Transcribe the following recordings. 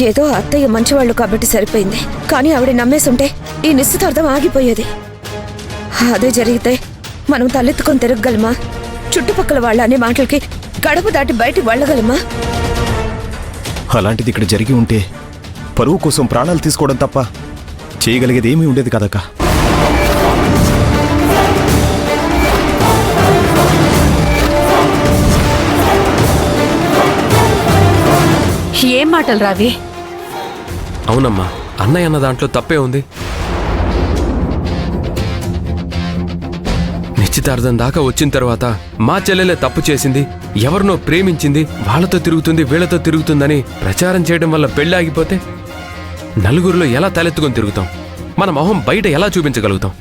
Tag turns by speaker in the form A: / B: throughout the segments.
A: ఏదో అత్తయ్య మంచివాళ్ళు కాబట్టి సరిపోయింది, కానీ ఆవిడ నమ్మేసుంటే ఈ నిశ్చితార్థం ఆగిపోయేది. అదే జరిగితే మనం తలెత్తుకొని తిరగగలమా? చుట్టుపక్కల వాళ్ళ అనే మాటలకి గడప దాటి బయటికి వెళ్ళగలమా?
B: అలాంటిది ఇక్కడ జరిగి ఉంటే పరువు కోసం ప్రాణాలు తీసుకోవడం తప్ప చేయగలిగేది ఏమీ ఉండేది కదక్క.
C: ఏం మాటలు రావి?
D: అవునమ్మా, అన్నయ్య అన్న దాంట్లో తప్పే ఉంది. నిశ్చితార్థం దాకా వచ్చిన తర్వాత మా చెల్లెలే తప్పు చేసింది, ఎవరినో ప్రేమించింది, వాళ్ళతో తిరుగుతుంది వీళ్లతో తిరుగుతుందని ప్రచారం చేయడం వల్ల పెళ్లి ఆగిపోతే నలుగురిలో ఎలా తలెత్తుకొని తిరుగుతాం? మన మొహం బయట ఎలా చూపించగలుగుతాం?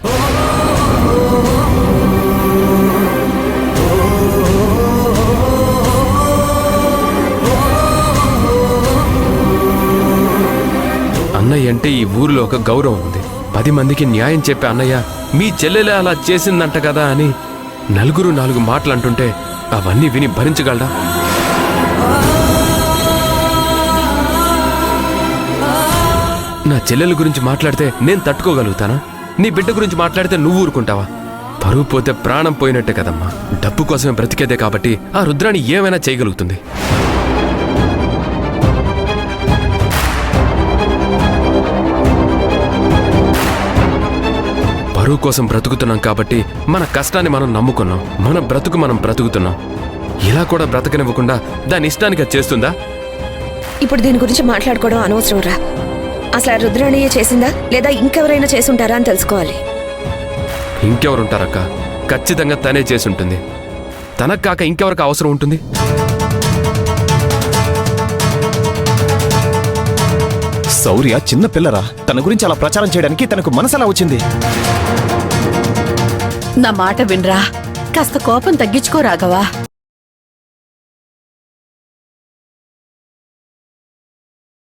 D: అన్నయ్య అంటే ఈ ఊరిలో ఒక గౌరవం ఉంది. 10 మందికి న్యాయం చెప్పే అన్నయ్య మీ చెల్లెలే అలా చేసిందంట కదా అని నలుగురు 4 మాటలు అంటుంటే అవన్నీ విని భరించగలడా? నా చెల్లెల గురించి మాట్లాడితే నేను తట్టుకోగలుగుతానా? నీ బిడ్డ గురించి మాట్లాడితే నువ్వు ఊరుకుంటావా? పరువు పోతే ప్రాణం పోయినట్టే కదమ్మా. డబ్బు కోసమే బ్రతికేదే కాబట్టి ఆ రుద్రాణి ఏమైనా చేయగలుగుతుంది. పరువు కోసం బ్రతుకుతున్నాం కాబట్టి మన కష్టాన్ని మనం నమ్ముకున్నాం, మన బ్రతుకు మనం బ్రతుకుతున్నాం. ఇలా కూడా బ్రతకనివ్వకుండా దాని ఇష్టానికి అది చేస్తుందా?
A: ఇప్పుడు దీని గురించి మాట్లాడుకోవడం అనవసరం రా. అసలు ఆ రుద్రాణియే చేసిందా లేదా ఇంకెవరైనా చేసుంటారా అని తెలుసుకోవాలి.
D: ఇంకెవరుంటారక్క? ఖచ్చితంగా తనే చేసుంటుంది. తనకు కాక ఇంకెవరికి అవసరం ఉంటుంది?
B: శౌర్య చిన్న పిల్లరా, తన గురించి అలా ప్రచారం చేయడానికి తనకు మనసలా వచ్చింది?
C: నా మాట వినరా, కాస్త కోపం తగ్గించుకో రాఘవా.